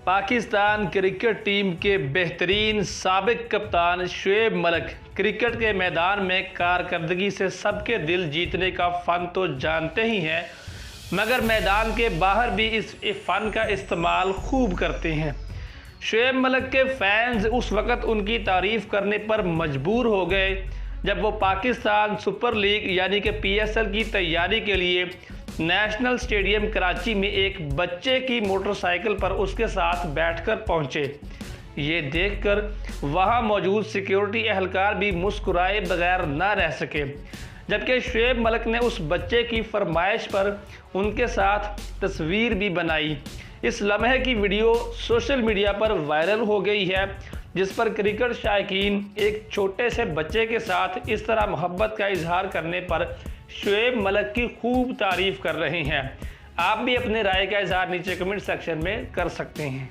Pakistan cricket team के बेहतरीन साबिक कप्तान शुएब मलिक क्रिकेट के मैदान में कारकर्दगी से सबके दिल जीतने का फ़न तो जानते ही हैं, मगर मैदान के बाहर भी इस फ़न का इस्तेमाल खूब करते हैं। शुएब मलिक के फैंस उस वक़्त उनकी तारीफ़ करने पर मजबूर हो गए जब वो पाकिस्तान सुपर लीग यानी कि PSL की तैयारी के लिए नेशनल स्टेडियम कराची में एक बच्चे की मोटरसाइकिल पर उसके साथ बैठकर पहुंचे। ये देखकर वहां मौजूद सिक्योरिटी एहलकार भी मुस्कुराए बगैर न रह सके, जबकि शुएब मलिक ने उस बच्चे की फरमाइश पर उनके साथ तस्वीर भी बनाई। इस लम्हे की वीडियो सोशल मीडिया पर वायरल हो गई है, जिस पर क्रिकेट शायकीन एक छोटे से बच्चे के साथ इस तरह मोहब्बत का इजहार करने पर शुएब मलिक की खूब तारीफ़ कर रहे हैं। आप भी अपने राय का इजहार नीचे कमेंट सेक्शन में कर सकते हैं।